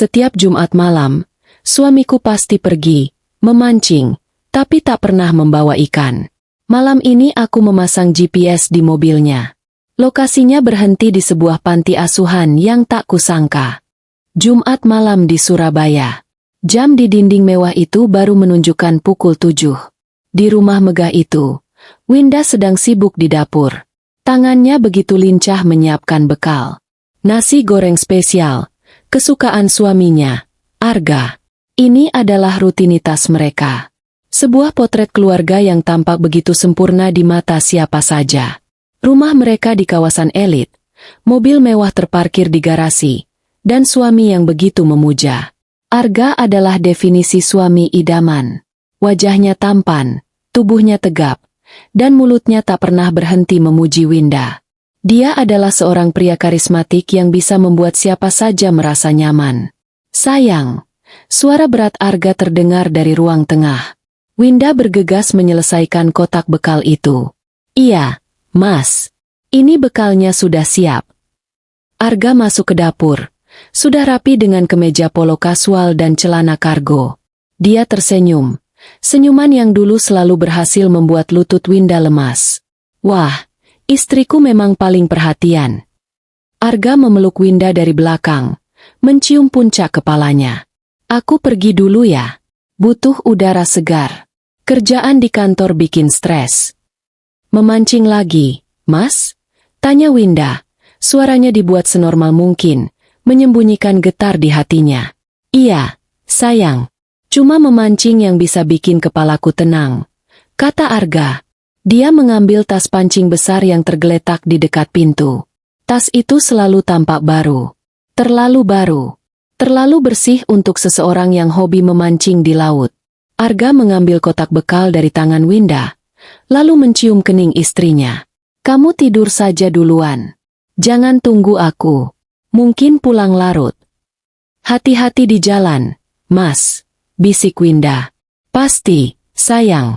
Setiap Jumat malam, suamiku pasti pergi, memancing, tapi tak pernah membawa ikan. Malam ini aku memasang GPS di mobilnya. Lokasinya berhenti di sebuah panti asuhan yang tak kusangka. Jumat malam di Surabaya. Jam di dinding mewah itu baru menunjukkan pukul 7. Di rumah megah itu, Winda sedang sibuk di dapur. Tangannya begitu lincah menyiapkan bekal. Nasi goreng spesial, kesukaan suaminya, Arga. Ini adalah rutinitas mereka. Sebuah potret keluarga yang tampak begitu sempurna di mata siapa saja. Rumah mereka di kawasan elit, mobil mewah terparkir di garasi, dan suami yang begitu memuja. Arga adalah definisi suami idaman. Wajahnya tampan, tubuhnya tegap, dan mulutnya tak pernah berhenti memuji Winda. Dia adalah seorang pria karismatik yang bisa membuat siapa saja merasa nyaman. Sayang, suara berat Arga terdengar dari ruang tengah. Winda bergegas menyelesaikan kotak bekal itu. Iya, Mas. Ini bekalnya sudah siap. Arga masuk ke dapur. Sudah rapi dengan kemeja polo kasual dan celana kargo. Dia tersenyum. Senyuman yang dulu selalu berhasil membuat lutut Winda lemas. Wah, istriku memang paling perhatian. Arga memeluk Winda dari belakang, mencium puncak kepalanya. Aku pergi dulu ya. Butuh udara segar. Kerjaan di kantor bikin stres. Memancing lagi, Mas? Tanya Winda. Suaranya dibuat senormal mungkin, menyembunyikan getar di hatinya. Iya, sayang. Cuma memancing yang bisa bikin kepalaku tenang, kata Arga. Dia mengambil tas pancing besar yang tergeletak di dekat pintu. Tas itu selalu tampak baru. Terlalu baru. Terlalu bersih untuk seseorang yang hobi memancing di laut. Arga mengambil kotak bekal dari tangan Winda, lalu mencium kening istrinya. Kamu tidur saja duluan. Jangan tunggu aku. Mungkin pulang larut. Hati-hati di jalan, Mas, bisik Winda. Pasti, sayang.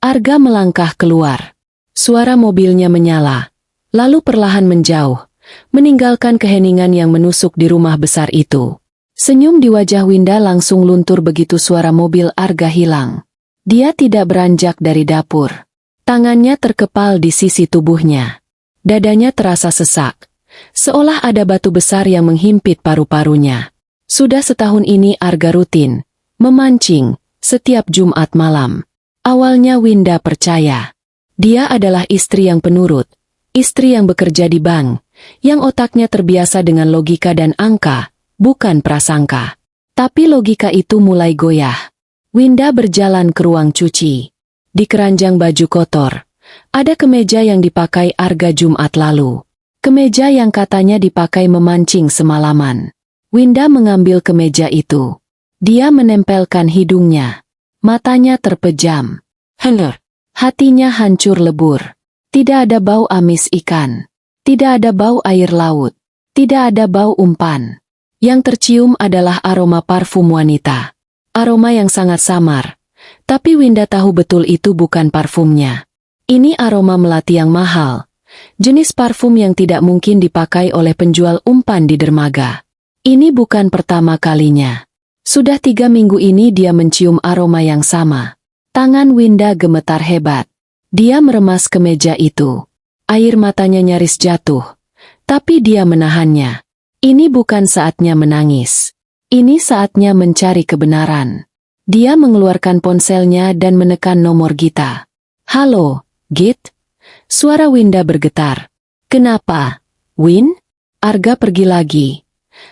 Arga melangkah keluar. Suara mobilnya menyala, lalu perlahan menjauh, meninggalkan keheningan yang menusuk di rumah besar itu. Senyum di wajah Winda langsung luntur begitu suara mobil Arga hilang. Dia tidak beranjak dari dapur. Tangannya terkepal di sisi tubuhnya. Dadanya terasa sesak, seolah ada batu besar yang menghimpit paru-parunya. Sudah setahun ini Arga rutin memancing setiap Jumat malam. Awalnya Winda percaya. Dia adalah istri yang penurut, istri yang bekerja di bank, yang otaknya terbiasa dengan logika dan angka, bukan prasangka. Tapi logika itu mulai goyah. Winda berjalan ke ruang cuci. Di keranjang baju kotor, ada kemeja yang dipakai Arga Jumat lalu. Kemeja yang katanya dipakai memancing semalaman. Winda mengambil kemeja itu. Dia menempelkan hidungnya. Matanya terpejam. Hendur. Hatinya hancur lebur. Tidak ada bau amis ikan. Tidak ada bau air laut. Tidak ada bau umpan. Yang tercium adalah aroma parfum wanita. Aroma yang sangat samar. Tapi Winda tahu betul itu bukan parfumnya. Ini aroma melati yang mahal. Jenis parfum yang tidak mungkin dipakai oleh penjual umpan di dermaga. Ini bukan pertama kalinya. Sudah 3 minggu ini dia mencium aroma yang sama. Tangan Winda gemetar hebat. Dia meremas kemeja itu. Air matanya nyaris jatuh. Tapi dia menahannya. Ini bukan saatnya menangis. Ini saatnya mencari kebenaran. Dia mengeluarkan ponselnya dan menekan nomor Gita. Halo, Git? Suara Winda bergetar. Kenapa, Win? Arga pergi lagi.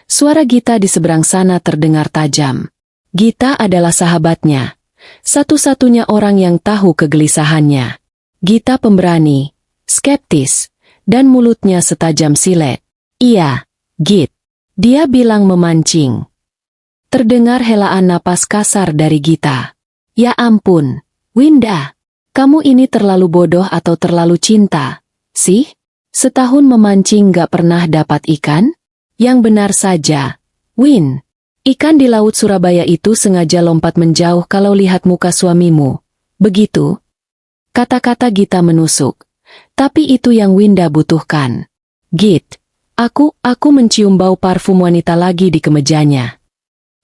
Suara Gita di seberang sana terdengar tajam. Gita adalah sahabatnya. Satu-satunya orang yang tahu kegelisahannya. Gita pemberani, skeptis, dan mulutnya setajam silet. Iya, Git. Dia bilang memancing. Terdengar helaan napas kasar dari Gita. Ya ampun, Winda. Kamu ini terlalu bodoh atau terlalu cinta, sih? Setahun memancing gak pernah dapat ikan? Yang benar saja, Win. Ikan di laut Surabaya itu sengaja lompat menjauh kalau lihat muka suamimu. Begitu? Kata-kata Gita menusuk. Tapi itu yang Winda butuhkan. Git, Aku mencium bau parfum wanita lagi di kemejanya.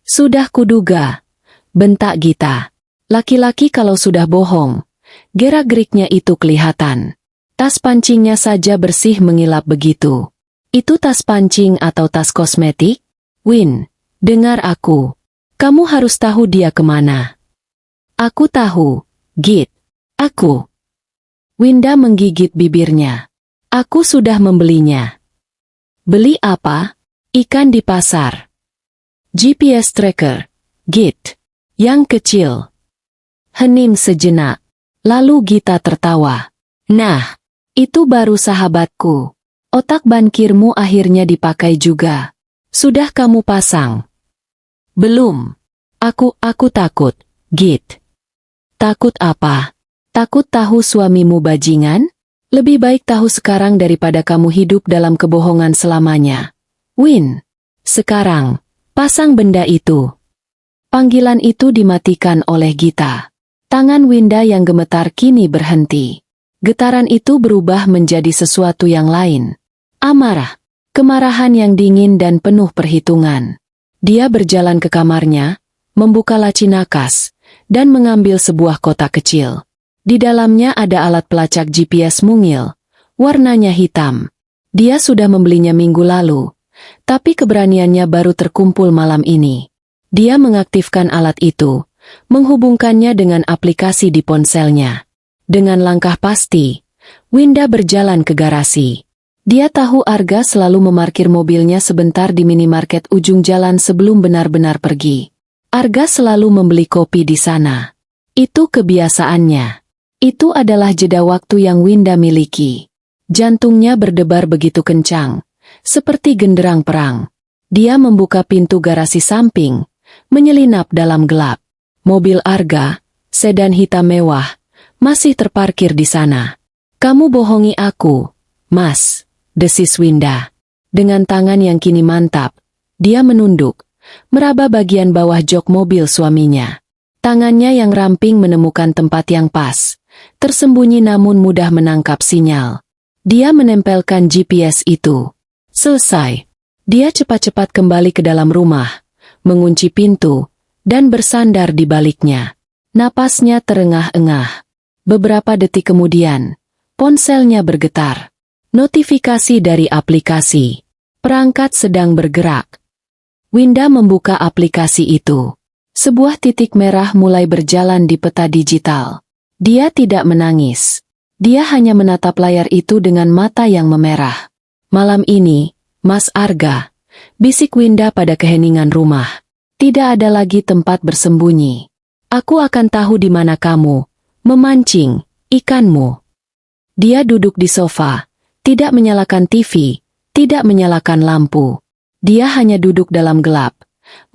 Sudah kuduga, bentak Gita. Laki-laki kalau sudah bohong, gerak-geriknya itu kelihatan. Tas pancingnya saja bersih mengilap begitu. Itu tas pancing atau tas kosmetik? Win, dengar aku. Kamu harus tahu dia kemana. Aku tahu, Git. Aku. Winda menggigit bibirnya. Aku sudah membelinya. Beli apa? Ikan di pasar. GPS tracker. Git. Yang kecil. Hening sejenak. Lalu Gita tertawa. Nah, itu baru sahabatku. Otak bankirmu akhirnya dipakai juga. Sudah kamu pasang? Belum. Aku takut, Git. Takut apa? Takut tahu suamimu bajingan? Lebih baik tahu sekarang daripada kamu hidup dalam kebohongan selamanya. Win, sekarang, pasang benda itu. Panggilan itu dimatikan oleh Gita. Tangan Winda yang gemetar kini berhenti. Getaran itu berubah menjadi sesuatu yang lain. Amarah, kemarahan yang dingin dan penuh perhitungan. Dia berjalan ke kamarnya, membuka laci nakas, dan mengambil sebuah kotak kecil. Di dalamnya ada alat pelacak GPS mungil, warnanya hitam. Dia sudah membelinya minggu lalu, tapi keberaniannya baru terkumpul malam ini. Dia mengaktifkan alat itu, menghubungkannya dengan aplikasi di ponselnya. Dengan langkah pasti, Winda berjalan ke garasi. Dia tahu Arga selalu memarkir mobilnya sebentar di minimarket ujung jalan sebelum benar-benar pergi. Arga selalu membeli kopi di sana. Itu kebiasaannya. Itu adalah jeda waktu yang Winda miliki. Jantungnya berdebar begitu kencang, seperti genderang perang. Dia membuka pintu garasi samping, menyelinap dalam gelap. Mobil Arga, sedan hitam mewah, masih terparkir di sana. Kamu bohongi aku, Mas, desis Winda. Dengan tangan yang kini mantap, dia menunduk, meraba bagian bawah jok mobil suaminya. Tangannya yang ramping menemukan tempat yang pas, tersembunyi namun mudah menangkap sinyal. Dia menempelkan GPS itu. Selesai. Dia cepat-cepat kembali ke dalam rumah, mengunci pintu, dan bersandar di baliknya. Napasnya terengah-engah. Beberapa detik kemudian, ponselnya bergetar. Notifikasi dari aplikasi. Perangkat sedang bergerak. Winda membuka aplikasi itu. Sebuah titik merah mulai berjalan di peta digital. Dia tidak menangis. Dia hanya menatap layar itu dengan mata yang memerah. Malam ini, Mas Arga, bisik Winda pada keheningan rumah. Tidak ada lagi tempat bersembunyi. Aku akan tahu di mana kamu memancing ikanmu. Dia duduk di sofa, tidak menyalakan TV, tidak menyalakan lampu. Dia hanya duduk dalam gelap,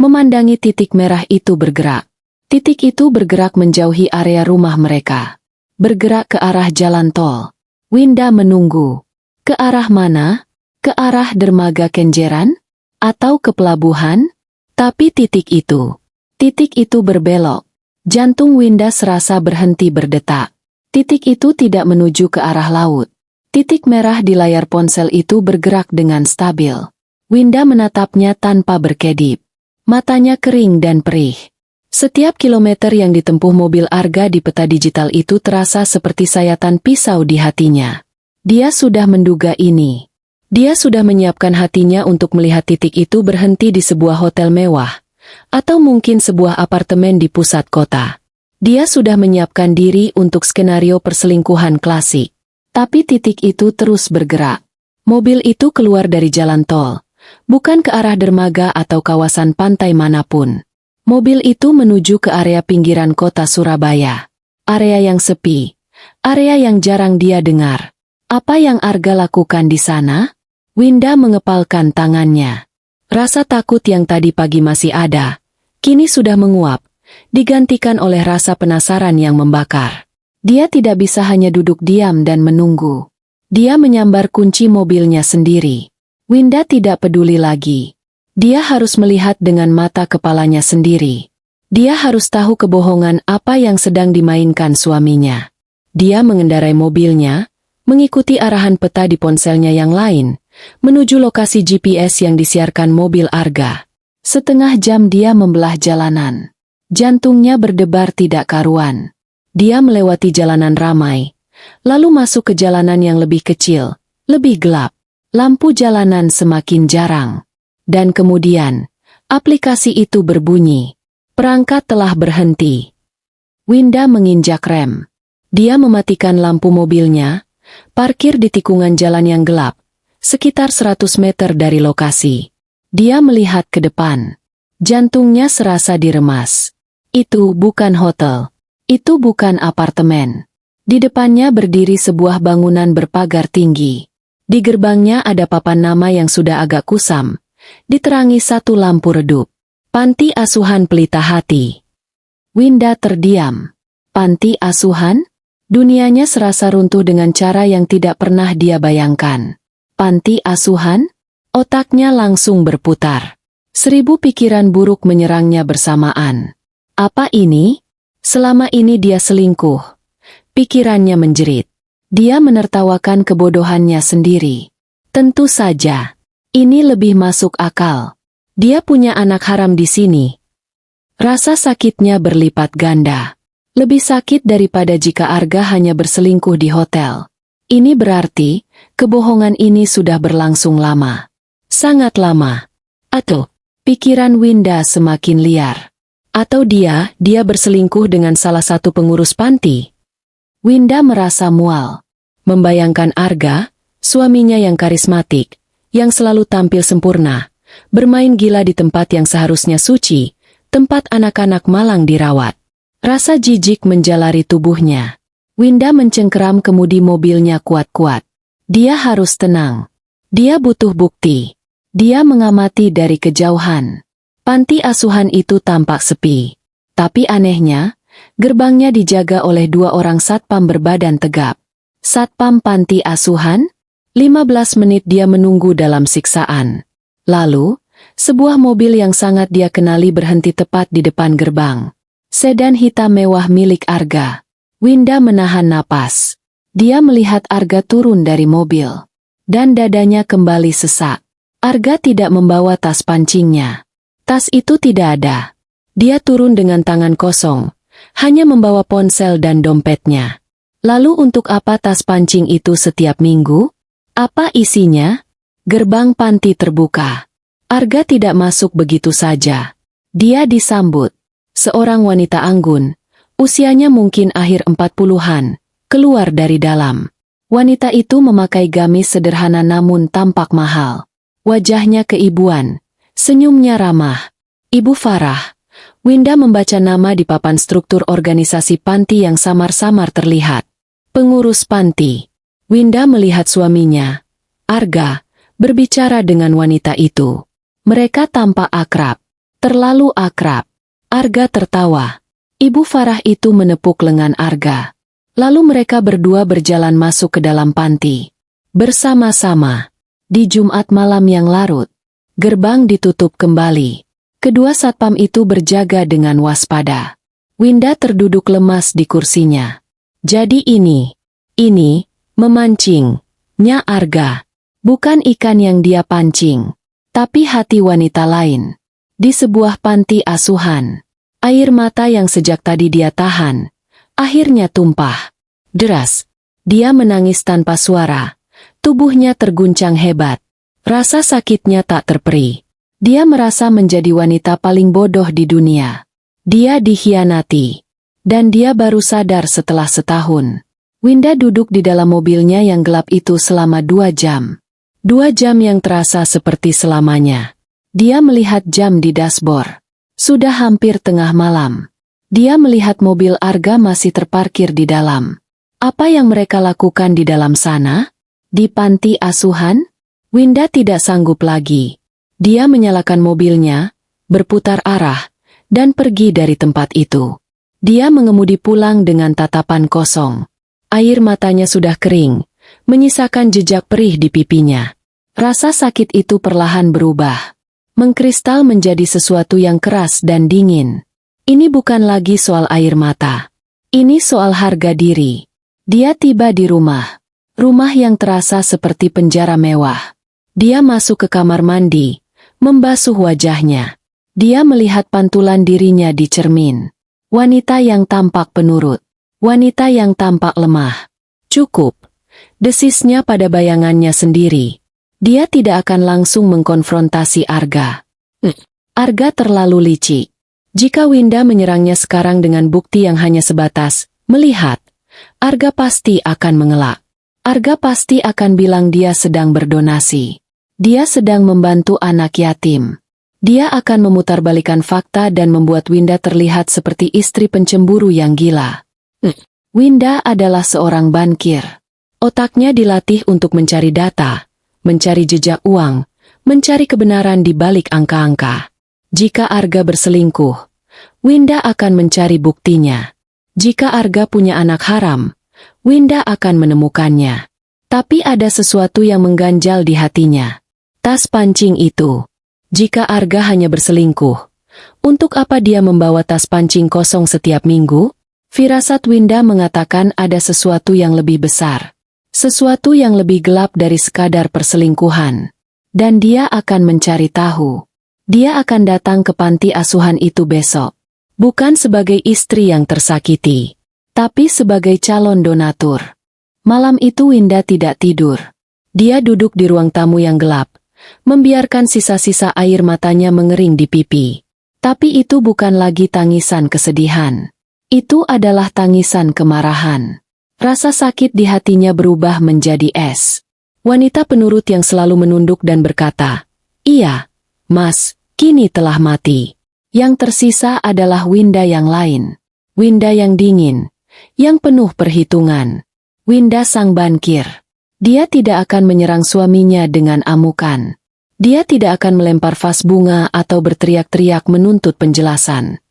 memandangi titik merah itu bergerak. Titik itu bergerak menjauhi area rumah mereka. Bergerak ke arah jalan tol. Winda menunggu. Ke arah mana? Ke arah dermaga Kenjeran? Atau ke pelabuhan? Tapi titik itu berbelok. Jantung Winda serasa berhenti berdetak. Titik itu tidak menuju ke arah laut. Titik merah di layar ponsel itu bergerak dengan stabil. Winda menatapnya tanpa berkedip. Matanya kering dan perih. Setiap kilometer yang ditempuh mobil Arga di peta digital itu terasa seperti sayatan pisau di hatinya. Dia sudah menduga ini. Dia sudah menyiapkan hatinya untuk melihat titik itu berhenti di sebuah hotel mewah, atau mungkin sebuah apartemen di pusat kota. Dia sudah menyiapkan diri untuk skenario perselingkuhan klasik. Tapi titik itu terus bergerak. Mobil itu keluar dari jalan tol, bukan ke arah dermaga atau kawasan pantai manapun. Mobil itu menuju ke area pinggiran kota Surabaya. Area yang sepi. Area yang jarang dia dengar. Apa yang Arga lakukan di sana? Winda mengepalkan tangannya. Rasa takut yang tadi pagi masih ada, kini sudah menguap, digantikan oleh rasa penasaran yang membakar. Dia tidak bisa hanya duduk diam dan menunggu. Dia menyambar kunci mobilnya sendiri. Winda tidak peduli lagi. Dia harus melihat dengan mata kepalanya sendiri. Dia harus tahu kebohongan apa yang sedang dimainkan suaminya. Dia mengendarai mobilnya, mengikuti arahan peta di ponselnya yang lain, menuju lokasi GPS yang disiarkan mobil Arga. Setengah jam dia membelah jalanan. Jantungnya berdebar tidak karuan. Dia melewati jalanan ramai, lalu masuk ke jalanan yang lebih kecil, lebih gelap. Lampu jalanan semakin jarang. Dan kemudian, aplikasi itu berbunyi. Perangkat telah berhenti. Winda menginjak rem. Dia mematikan lampu mobilnya, parkir di tikungan jalan yang gelap, sekitar 100 meter dari lokasi. Dia melihat ke depan. Jantungnya serasa diremas. Itu bukan hotel. Itu bukan apartemen. Di depannya berdiri sebuah bangunan berpagar tinggi. Di gerbangnya ada papan nama yang sudah agak kusam, diterangi satu lampu redup. Panti Asuhan Pelita Hati. Winda terdiam. Panti asuhan? Dunianya serasa runtuh dengan cara yang tidak pernah dia bayangkan. Panti asuhan? Otaknya langsung berputar. 1000 pikiran buruk menyerangnya bersamaan. Apa ini? Selama ini dia selingkuh. Pikirannya menjerit. Dia menertawakan kebodohannya sendiri. Tentu saja. Ini lebih masuk akal. Dia punya anak haram di sini. Rasa sakitnya berlipat ganda. Lebih sakit daripada jika Arga hanya berselingkuh di hotel. Ini berarti, kebohongan ini sudah berlangsung lama. Sangat lama. Atau, pikiran Winda semakin liar. Atau dia berselingkuh dengan salah satu pengurus panti. Winda merasa mual. Membayangkan Arga, suaminya yang karismatik, yang selalu tampil sempurna, bermain gila di tempat yang seharusnya suci, tempat anak-anak malang dirawat. Rasa jijik menjalari tubuhnya. Winda mencengkeram kemudi mobilnya kuat-kuat. Dia harus tenang. Dia butuh bukti. Dia mengamati dari kejauhan. Panti asuhan itu tampak sepi. Tapi anehnya, gerbangnya dijaga oleh 2 orang satpam berbadan tegap. Satpam panti asuhan? 15 menit dia menunggu dalam siksaan. Lalu, sebuah mobil yang sangat dia kenali berhenti tepat di depan gerbang. Sedan hitam mewah milik Arga. Winda menahan napas. Dia melihat Arga turun dari mobil. Dan dadanya kembali sesak. Arga tidak membawa tas pancingnya. Tas itu tidak ada. Dia turun dengan tangan kosong, hanya membawa ponsel dan dompetnya. Lalu untuk apa tas pancing itu setiap minggu? Apa isinya? Gerbang panti terbuka. Arga tidak masuk begitu saja. Dia disambut. Seorang wanita anggun, usianya mungkin akhir 40-an, keluar dari dalam. Wanita itu memakai gamis sederhana namun tampak mahal. Wajahnya keibuan, senyumnya ramah. Ibu Farah. Winda membaca nama di papan struktur organisasi panti yang samar-samar terlihat. Pengurus panti. Winda melihat suaminya, Arga, berbicara dengan wanita itu. Mereka tampak akrab. Terlalu akrab. Arga tertawa. Ibu Farah itu menepuk lengan Arga. Lalu mereka berdua berjalan masuk ke dalam panti. Bersama-sama. Di Jumat malam yang larut, gerbang ditutup kembali. Kedua satpam itu berjaga dengan waspada. Winda terduduk lemas di kursinya. Jadi ini, memancing-nya Arga. Bukan ikan yang dia pancing, tapi hati wanita lain. Di sebuah panti asuhan, air mata yang sejak tadi dia tahan, akhirnya tumpah. Deras, dia menangis tanpa suara. Tubuhnya terguncang hebat. Rasa sakitnya tak terperi. Dia merasa menjadi wanita paling bodoh di dunia. Dia dikhianati. Dan dia baru sadar setelah setahun. Winda duduk di dalam mobilnya yang gelap itu selama 2 jam. 2 jam yang terasa seperti selamanya. Dia melihat jam di dashboard. Sudah hampir tengah malam. Dia melihat mobil Arga masih terparkir di dalam. Apa yang mereka lakukan di dalam sana? Di panti asuhan? Winda tidak sanggup lagi. Dia menyalakan mobilnya, berputar arah, dan pergi dari tempat itu. Dia mengemudi pulang dengan tatapan kosong. Air matanya sudah kering, menyisakan jejak perih di pipinya. Rasa sakit itu perlahan berubah. Mengkristal menjadi sesuatu yang keras dan dingin. Ini bukan lagi soal air mata. Ini soal harga diri. Dia tiba di rumah. Rumah yang terasa seperti penjara mewah. Dia masuk ke kamar mandi, membasuh wajahnya. Dia melihat pantulan dirinya di cermin. Wanita yang tampak penurut. Wanita yang tampak lemah. Cukup, desisnya pada bayangannya sendiri. Dia tidak akan langsung mengkonfrontasi Arga. Arga terlalu licik. Jika Winda menyerangnya sekarang dengan bukti yang hanya sebatas melihat, Arga pasti akan mengelak. Arga pasti akan bilang dia sedang berdonasi. Dia sedang membantu anak yatim. Dia akan memutarbalikkan fakta dan membuat Winda terlihat seperti istri pencemburu yang gila. Winda adalah seorang bankir. Otaknya dilatih untuk mencari data, mencari jejak uang, mencari kebenaran di balik angka-angka. Jika Arga berselingkuh, Winda akan mencari buktinya. Jika Arga punya anak haram, Winda akan menemukannya. Tapi ada sesuatu yang mengganjal di hatinya. Tas pancing itu. Jika Arga hanya berselingkuh, untuk apa dia membawa tas pancing kosong setiap minggu? Firasat Winda mengatakan ada sesuatu yang lebih besar. Sesuatu yang lebih gelap dari sekadar perselingkuhan. Dan dia akan mencari tahu. Dia akan datang ke panti asuhan itu besok. Bukan sebagai istri yang tersakiti, tapi sebagai calon donatur. Malam itu Winda tidak tidur. Dia duduk di ruang tamu yang gelap, membiarkan sisa-sisa air matanya mengering di pipi. Tapi itu bukan lagi tangisan kesedihan. Itu adalah tangisan kemarahan. Rasa sakit di hatinya berubah menjadi es. Wanita penurut yang selalu menunduk dan berkata, "Iya, Mas, kini telah mati." Yang tersisa adalah Winda yang lain. Winda yang dingin, yang penuh perhitungan. Winda sang bankir. Dia tidak akan menyerang suaminya dengan amukan. Dia tidak akan melempar vas bunga atau berteriak-teriak menuntut penjelasan.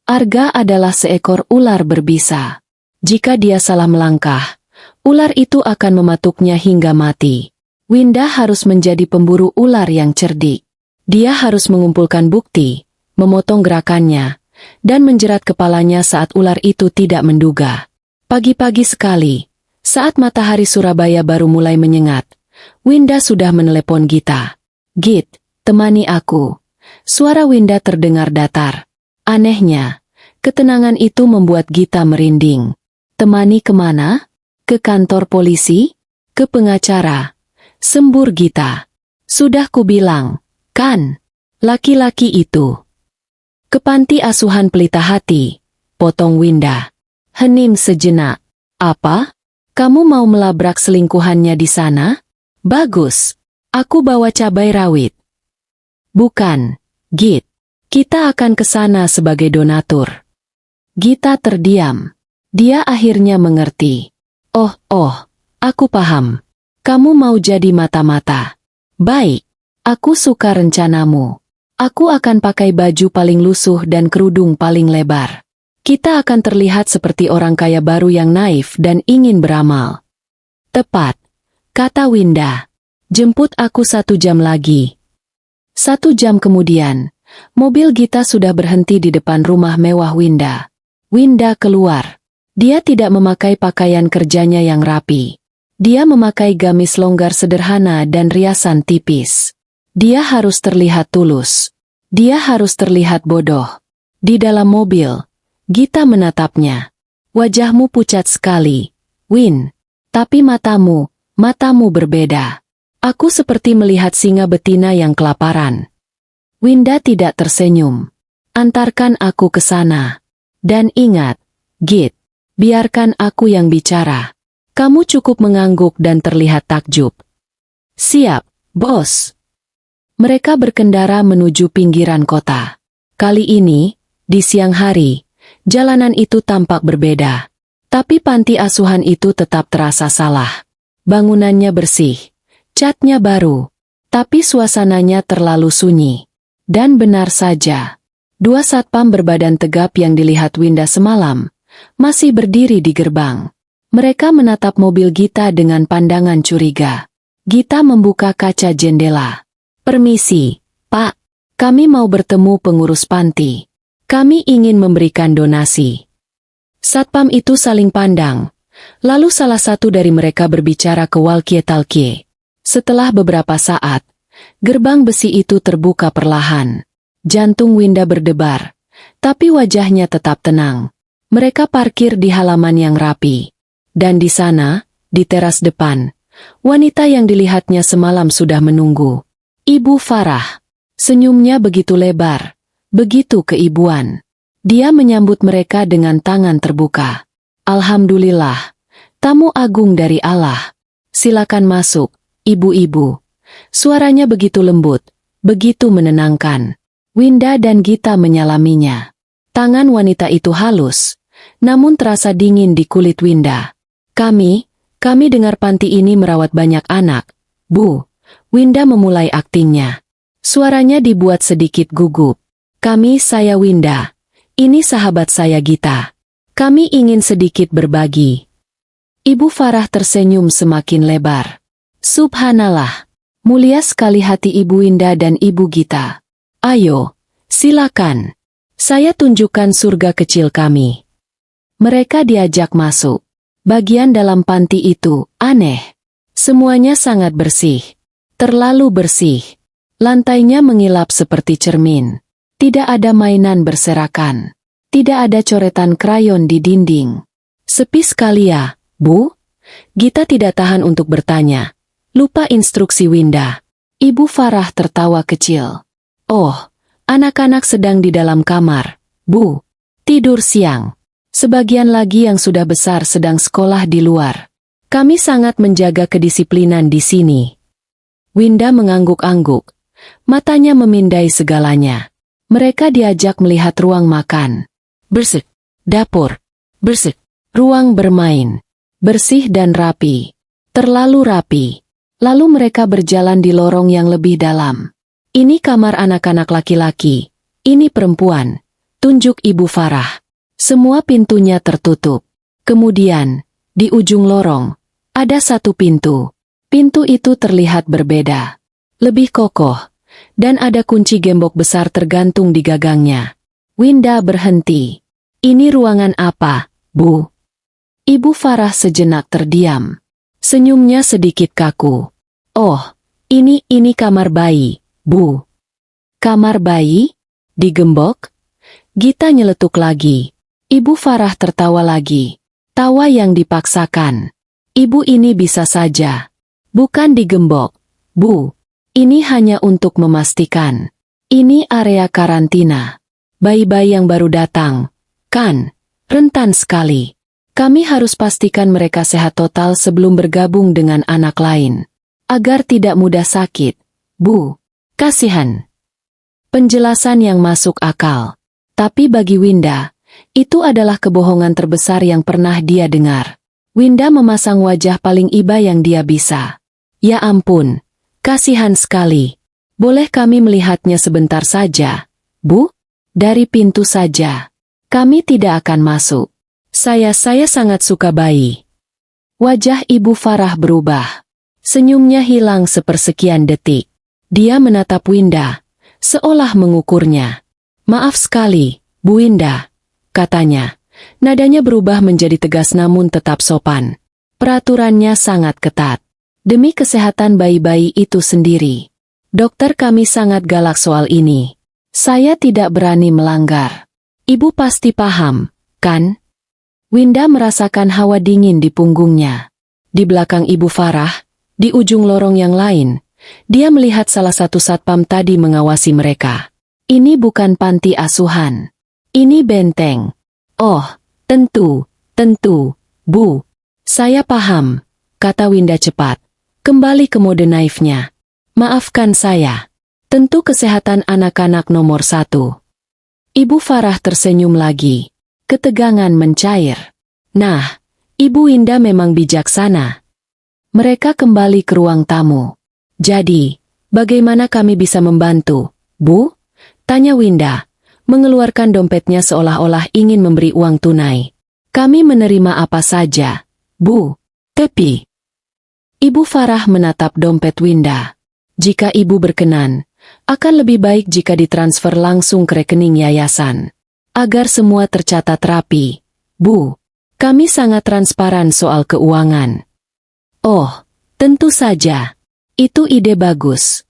Arga adalah seekor ular berbisa. Jika dia salah melangkah, ular itu akan mematuknya hingga mati. Winda harus menjadi pemburu ular yang cerdik. Dia harus mengumpulkan bukti, memotong gerakannya, dan menjerat kepalanya saat ular itu tidak menduga. Pagi-pagi sekali, saat matahari Surabaya baru mulai menyengat, Winda sudah menelepon Gita. "Git, temani aku." Suara Winda terdengar datar. Anehnya, ketenangan itu membuat Gita merinding. "Temani kemana? Ke kantor polisi? Ke pengacara?" Sembur Gita. "Sudah kubilang, kan? Laki-laki itu." "Ke panti asuhan Pelita Hati," potong Winda. Hening sejenak. "Apa? Kamu mau melabrak selingkuhannya di sana? Bagus. Aku bawa cabai rawit." "Bukan, Git. Kita akan ke sana sebagai donatur." Gita terdiam. Dia akhirnya mengerti. Oh, aku paham. Kamu mau jadi mata-mata. Baik, aku suka rencanamu. Aku akan pakai baju paling lusuh dan kerudung paling lebar. Kita akan terlihat seperti orang kaya baru yang naif dan ingin beramal. "Tepat," kata Winda. "Jemput aku 1 jam lagi." 1 jam kemudian, mobil Gita sudah berhenti di depan rumah mewah Winda. Winda keluar. Dia tidak memakai pakaian kerjanya yang rapi. Dia memakai gamis longgar sederhana dan riasan tipis. Dia harus terlihat tulus. Dia harus terlihat bodoh. Di dalam mobil, Gita menatapnya. "Wajahmu pucat sekali, Win. Tapi matamu berbeda. Aku seperti melihat singa betina yang kelaparan." Winda tidak tersenyum. "Antarkan aku ke sana. Dan ingat, Git, biarkan aku yang bicara. Kamu cukup mengangguk dan terlihat takjub." "Siap, bos." Mereka berkendara menuju pinggiran kota. Kali ini, di siang hari, jalanan itu tampak berbeda. Tapi panti asuhan itu tetap terasa salah. Bangunannya bersih, catnya baru, tapi suasananya terlalu sunyi. Dan benar saja, 2 satpam berbadan tegap yang dilihat Winda semalam, masih berdiri di gerbang. Mereka menatap mobil Gita dengan pandangan curiga. Gita membuka kaca jendela. "Permisi, Pak. Kami mau bertemu pengurus panti. Kami ingin memberikan donasi." Satpam itu saling pandang. Lalu salah satu dari mereka berbicara ke walkie-talkie. Setelah beberapa saat, gerbang besi itu terbuka perlahan. Jantung Winda berdebar, tapi wajahnya tetap tenang. Mereka parkir di halaman yang rapi. Dan di sana, di teras depan, wanita yang dilihatnya semalam sudah menunggu. Ibu Farah. Senyumnya begitu lebar, begitu keibuan. Dia menyambut mereka dengan tangan terbuka. Alhamdulillah, tamu agung dari Allah. Silakan masuk, ibu-ibu. Suaranya begitu lembut, begitu menenangkan. Winda dan Gita menyalaminya. Tangan wanita itu halus, namun terasa dingin di kulit Winda. Kami dengar panti ini merawat banyak anak, Bu. Winda memulai aktingnya. Suaranya dibuat sedikit gugup. Saya Winda. Ini sahabat saya Gita. Kami ingin sedikit berbagi. Ibu Farah tersenyum semakin lebar. Subhanallah. Mulia sekali hati Ibu Winda dan Ibu Gita. Ayo, silakan. Saya tunjukkan surga kecil kami. Mereka diajak masuk. Bagian dalam panti itu aneh. Semuanya sangat bersih. Terlalu bersih. Lantainya mengilap seperti cermin. Tidak ada mainan berserakan. Tidak ada coretan krayon di dinding. Sepi sekali ya, Bu? Gita tidak tahan untuk bertanya. Lupa instruksi Winda. Ibu Farah tertawa kecil. Oh, anak-anak sedang di dalam kamar, Bu. Tidur siang. Sebagian lagi yang sudah besar sedang sekolah di luar. Kami sangat menjaga kedisiplinan di sini. Winda mengangguk-angguk. Matanya memindai segalanya. Mereka diajak melihat ruang makan. Bersih. Dapur. Bersih. Ruang bermain. Bersih dan rapi. Terlalu rapi. Lalu mereka berjalan di lorong yang lebih dalam. Ini kamar anak-anak laki-laki. Ini perempuan. Tunjuk Ibu Farah. Semua pintunya tertutup. Kemudian, di ujung lorong, ada satu pintu. Pintu itu terlihat berbeda. Lebih kokoh. Dan ada kunci gembok besar tergantung di gagangnya. Winda berhenti. Ini ruangan apa, Bu? Ibu Farah sejenak terdiam. Senyumnya sedikit kaku. Oh, ini kamar bayi, Bu. Kamar bayi? Digembok? Gita nyeletuk lagi. Ibu Farah tertawa lagi. Tawa yang dipaksakan. Ibu ini bisa saja. Bukan digembok, Bu. Ini hanya untuk memastikan. Ini area karantina. Bayi-bayi yang baru datang, kan? Rentan sekali. Kami harus pastikan mereka sehat total sebelum bergabung dengan anak lain. Agar tidak mudah sakit, Bu. Kasihan. Penjelasan yang masuk akal. Tapi bagi Winda, itu adalah kebohongan terbesar yang pernah dia dengar. Winda memasang wajah paling iba yang dia bisa. Ya ampun. Kasihan sekali. Boleh kami melihatnya sebentar saja, Bu? Dari pintu saja. Kami tidak akan masuk. Saya sangat suka bayi. Wajah Ibu Farah berubah. Senyumnya hilang sepersekian detik. Dia menatap Winda, seolah mengukurnya. Maaf sekali, Bu Winda, katanya. Nadanya berubah menjadi tegas namun tetap sopan. Peraturannya sangat ketat. Demi kesehatan bayi-bayi itu sendiri. Dokter kami sangat galak soal ini. Saya tidak berani melanggar. Ibu pasti paham, kan? Winda merasakan hawa dingin di punggungnya. Di belakang Ibu Farah, di ujung lorong yang lain, dia melihat salah satu satpam tadi mengawasi mereka. Ini bukan panti asuhan. Ini benteng. Oh, tentu, Bu. Saya paham, kata Winda cepat. Kembali ke mode naifnya. Maafkan saya. Tentu kesehatan anak-anak nomor 1. Ibu Farah tersenyum lagi. Ketegangan mencair. Nah, Ibu Winda memang bijaksana. Mereka kembali ke ruang tamu. Jadi, bagaimana kami bisa membantu, Bu? Tanya Winda, mengeluarkan dompetnya seolah-olah ingin memberi uang tunai. Kami menerima apa saja, Bu. Tapi Ibu Farah menatap dompet Winda. Jika Ibu berkenan, akan lebih baik jika ditransfer langsung ke rekening yayasan. Agar semua tercatat rapi. Bu, kami sangat transparan soal keuangan. Oh, tentu saja. Itu ide bagus,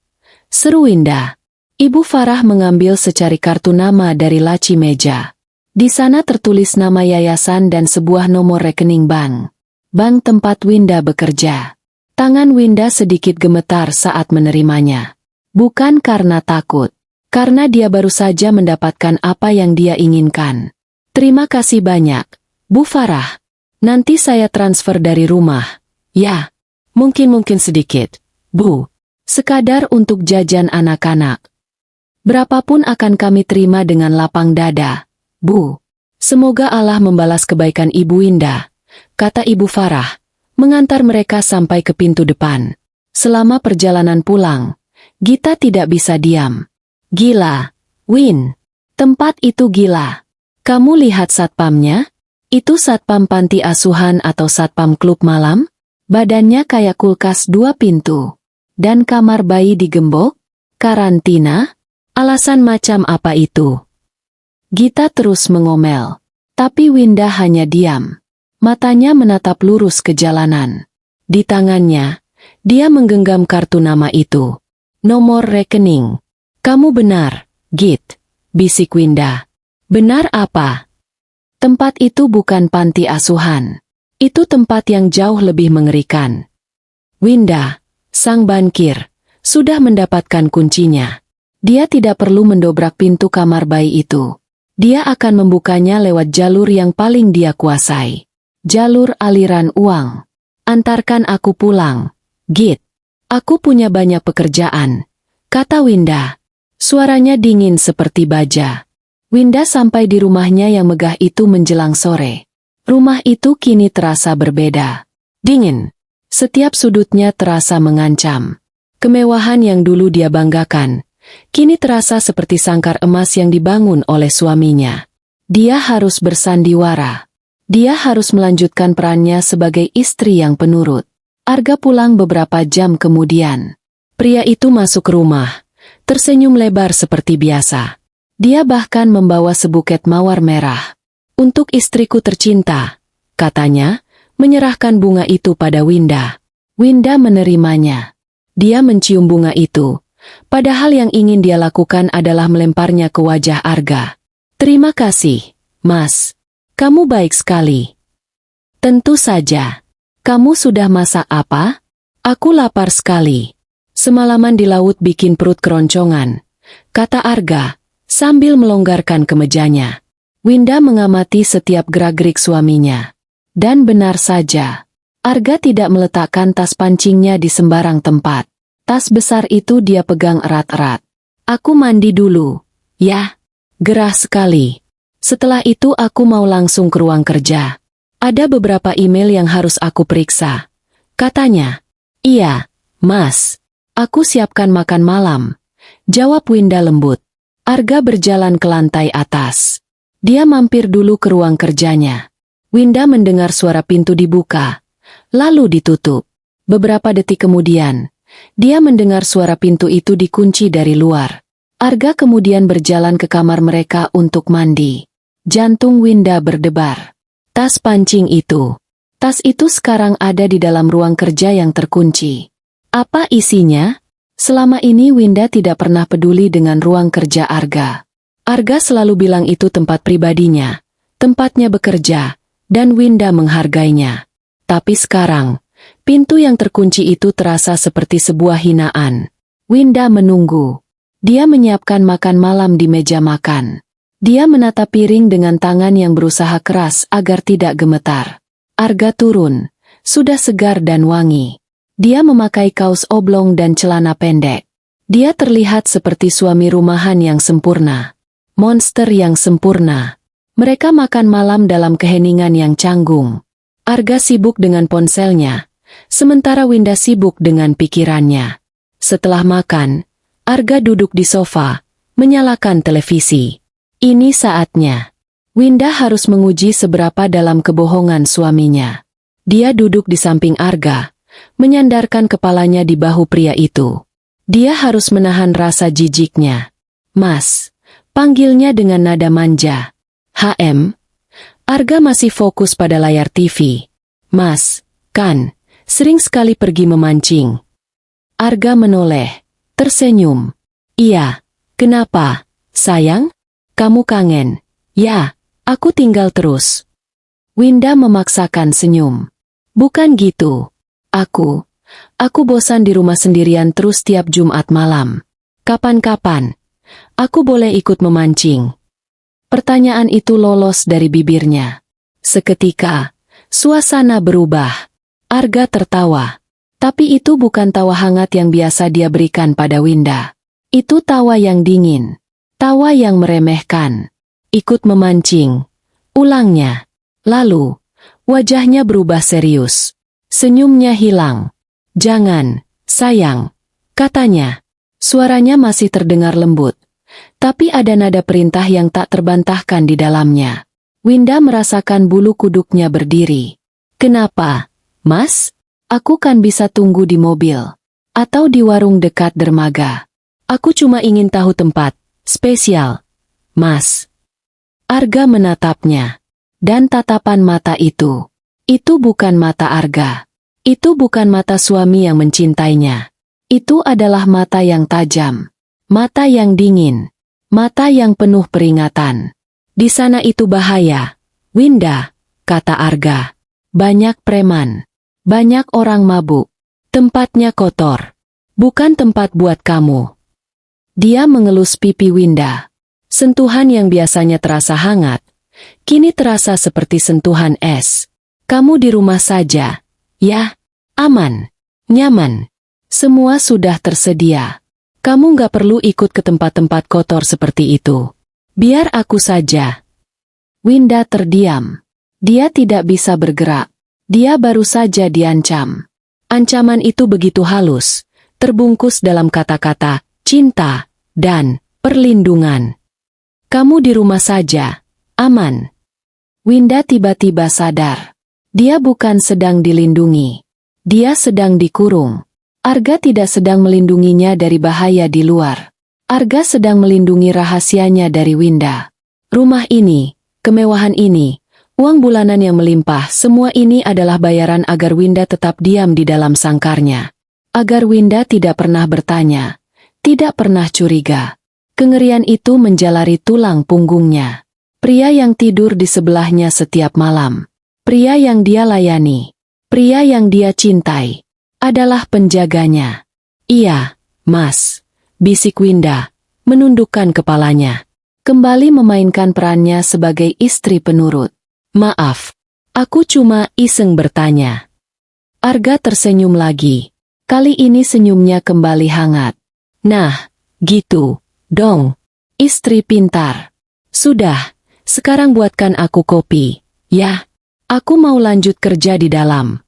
seru Winda. Ibu Farah mengambil secari kartu nama dari laci meja. Di sana tertulis nama yayasan dan sebuah nomor rekening bank. Bank tempat Winda bekerja. Tangan Winda sedikit gemetar saat menerimanya. Bukan karena takut, karena dia baru saja mendapatkan apa yang dia inginkan. Terima kasih banyak, Bu Farah. Nanti saya transfer dari rumah. Ya, mungkin sedikit, Bu. Sekadar untuk jajan anak-anak. Berapapun akan kami terima dengan lapang dada, Bu. Semoga Allah membalas kebaikan Ibu Winda, kata Ibu Farah, mengantar mereka sampai ke pintu depan. Selama perjalanan pulang, Gita tidak bisa diam. Gila, Win. Tempat itu gila. Kamu lihat satpamnya? Itu satpam panti asuhan atau satpam klub malam? Badannya kayak kulkas 2 pintu. Dan kamar bayi digembok? Karantina? Alasan macam apa itu? Gita terus mengomel. Tapi Winda hanya diam. Matanya menatap lurus ke jalanan. Di tangannya, dia menggenggam kartu nama itu. Nomor rekening. Kamu benar, Git, bisik Winda. Benar apa? Tempat itu bukan panti asuhan. Itu tempat yang jauh lebih mengerikan. Winda, sang bankir, sudah mendapatkan kuncinya. Dia tidak perlu mendobrak pintu kamar bayi itu. Dia akan membukanya lewat jalur yang paling dia kuasai. Jalur aliran uang. Antarkan aku pulang, Git. Aku punya banyak pekerjaan, kata Winda. Suaranya dingin seperti baja. Winda sampai di rumahnya yang megah itu menjelang sore. Rumah itu kini terasa berbeda. Dingin. Setiap sudutnya terasa mengancam. Kemewahan yang dulu dia banggakan, kini terasa seperti sangkar emas yang dibangun oleh suaminya. Dia harus bersandiwara. Dia harus melanjutkan perannya sebagai istri yang penurut. Arga pulang beberapa jam kemudian. Pria itu masuk ke rumah, tersenyum lebar seperti biasa. Dia bahkan membawa sebuket mawar merah. Untuk istriku tercinta, katanya, menyerahkan bunga itu pada Winda. Winda menerimanya. Dia mencium bunga itu. Padahal yang ingin dia lakukan adalah melemparnya ke wajah Arga. Terima kasih, Mas. Kamu baik sekali. Tentu saja. Kamu sudah masak apa? Aku lapar sekali. Semalaman di laut bikin perut keroncongan, kata Arga, sambil melonggarkan kemejanya. Winda mengamati setiap gerak-gerik suaminya. Dan benar saja. Arga tidak meletakkan tas pancingnya di sembarang tempat. Tas besar itu dia pegang erat-erat. Aku mandi dulu. Ya, gerah sekali. Setelah itu aku mau langsung ke ruang kerja. Ada beberapa email yang harus aku periksa, katanya. Iya, Mas. Aku siapkan makan malam, jawab Winda lembut. Arga berjalan ke lantai atas. Dia mampir dulu ke ruang kerjanya. Winda mendengar suara pintu dibuka, lalu ditutup. Beberapa detik kemudian, dia mendengar suara pintu itu dikunci dari luar. Arga kemudian berjalan ke kamar mereka untuk mandi. Jantung Winda berdebar. Tas pancing itu. Tas itu sekarang ada di dalam ruang kerja yang terkunci. Apa isinya? Selama ini Winda tidak pernah peduli dengan ruang kerja Arga. Arga selalu bilang itu tempat pribadinya, tempatnya bekerja, dan Winda menghargainya. Tapi sekarang, pintu yang terkunci itu terasa seperti sebuah hinaan. Winda menunggu. Dia menyiapkan makan malam di meja makan. Dia menata piring dengan tangan yang berusaha keras agar tidak gemetar. Arga turun, sudah segar dan wangi. Dia memakai kaos oblong dan celana pendek. Dia terlihat seperti suami rumahan yang sempurna. Monster yang sempurna. Mereka makan malam dalam keheningan yang canggung. Arga sibuk dengan ponselnya, sementara Winda sibuk dengan pikirannya. Setelah makan, Arga duduk di sofa, menyalakan televisi. Ini saatnya. Winda harus menguji seberapa dalam kebohongan suaminya. Dia duduk di samping Arga, menyandarkan kepalanya di bahu pria itu. Dia harus menahan rasa jijiknya. Mas, panggilnya dengan nada manja. HM. Arga masih fokus pada layar TV. Mas, kan, sering sekali pergi memancing. Arga menoleh, tersenyum. Iya, kenapa, sayang? Kamu kangen? Ya, aku tinggal terus. Winda memaksakan senyum. Bukan gitu. Aku bosan di rumah sendirian terus tiap Jumat malam. Kapan-kapan, aku boleh ikut memancing. Pertanyaan itu lolos dari bibirnya. Seketika, suasana berubah. Arga tertawa. Tapi itu bukan tawa hangat yang biasa dia berikan pada Winda. Itu tawa yang dingin. Tawa yang meremehkan. Ikut memancing. Ulangnya. Lalu, wajahnya berubah serius. Senyumnya hilang. Jangan, sayang, katanya. Suaranya masih terdengar lembut. Tapi ada nada perintah yang tak terbantahkan di dalamnya. Winda merasakan bulu kuduknya berdiri. Kenapa, Mas? Aku kan bisa tunggu di mobil. Atau di warung dekat dermaga. Aku cuma ingin tahu tempat spesial, Mas. Arga menatapnya. Dan tatapan mata itu bukan mata Arga. Itu bukan mata suami yang mencintainya. Itu adalah mata yang tajam. Mata yang dingin. Mata yang penuh peringatan. Di sana itu bahaya. Winda, kata Arga. Banyak preman. Banyak orang mabuk. Tempatnya kotor. Bukan tempat buat kamu. Dia mengelus pipi Winda. Sentuhan yang biasanya terasa hangat, kini terasa seperti sentuhan es. Kamu di rumah saja. Ya, aman. Nyaman. Semua sudah tersedia. Kamu gak perlu ikut ke tempat-tempat kotor seperti itu. Biar aku saja. Winda terdiam. Dia tidak bisa bergerak. Dia baru saja diancam. Ancaman itu begitu halus, terbungkus dalam kata-kata, cinta, dan perlindungan. Kamu di rumah saja, aman. Winda tiba-tiba sadar. Dia bukan sedang dilindungi. Dia sedang dikurung. Arga tidak sedang melindunginya dari bahaya di luar. Arga sedang melindungi rahasianya dari Winda. Rumah ini, kemewahan ini, uang bulanan yang melimpah, semua ini adalah bayaran agar Winda tetap diam di dalam sangkarnya. Agar Winda tidak pernah bertanya, tidak pernah curiga. Kengerian itu menjalari tulang punggungnya. Pria yang tidur di sebelahnya setiap malam. Pria yang dia layani. Pria yang dia cintai. Adalah penjaganya. Iya, Mas, bisik Winda, menundukkan kepalanya. Kembali memainkan perannya sebagai istri penurut. Maaf, aku cuma iseng bertanya. Arga tersenyum lagi. Kali ini senyumnya kembali hangat. Nah, gitu, dong. Istri pintar. Sudah, sekarang buatkan aku kopi, ya. Aku mau lanjut kerja di dalam.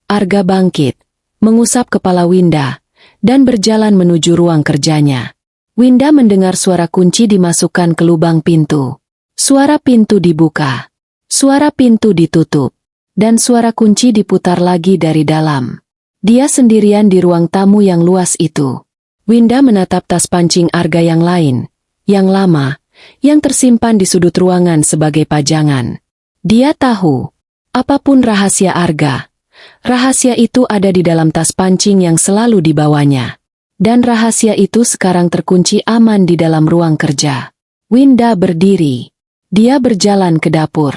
Arga bangkit, mengusap kepala Winda, dan berjalan menuju ruang kerjanya. Winda mendengar suara kunci dimasukkan ke lubang pintu. Suara pintu dibuka. Suara pintu ditutup, dan suara kunci diputar lagi dari dalam. Dia sendirian di ruang tamu yang luas itu. Winda menatap tas pancing Arga yang lain, yang lama, yang tersimpan di sudut ruangan sebagai pajangan. Dia tahu, apapun rahasia Arga, rahasia itu ada di dalam tas pancing yang selalu dibawanya. Dan rahasia itu sekarang terkunci aman di dalam ruang kerja. Winda berdiri. Dia berjalan ke dapur.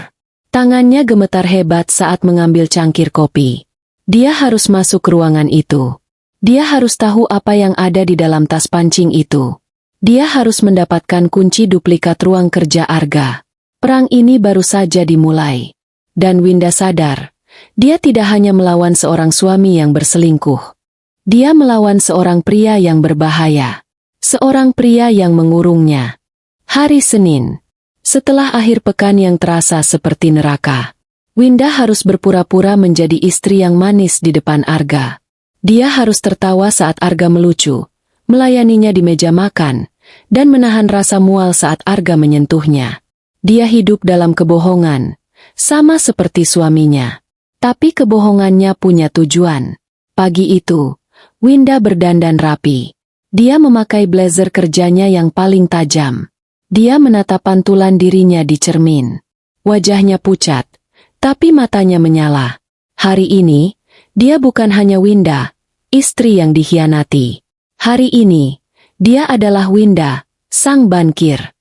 Tangannya gemetar hebat saat mengambil cangkir kopi. Dia harus masuk ke ruangan itu. Dia harus tahu apa yang ada di dalam tas pancing itu. Dia harus mendapatkan kunci duplikat ruang kerja Arga. Perang ini baru saja dimulai. Dan Winda sadar, dia tidak hanya melawan seorang suami yang berselingkuh. Dia melawan seorang pria yang berbahaya. Seorang pria yang mengurungnya. Hari Senin. Setelah akhir pekan yang terasa seperti neraka, Winda harus berpura-pura menjadi istri yang manis di depan Arga. Dia harus tertawa saat Arga melucu, melayaninya di meja makan, dan menahan rasa mual saat Arga menyentuhnya. Dia hidup dalam kebohongan, sama seperti suaminya. Tapi kebohongannya punya tujuan. Pagi itu, Winda berdandan rapi. Dia memakai blazer kerjanya yang paling tajam. Dia menatap pantulan dirinya di cermin. Wajahnya pucat, tapi matanya menyala. Hari ini, dia bukan hanya Winda, istri yang dikhianati. Hari ini, dia adalah Winda, sang bankir.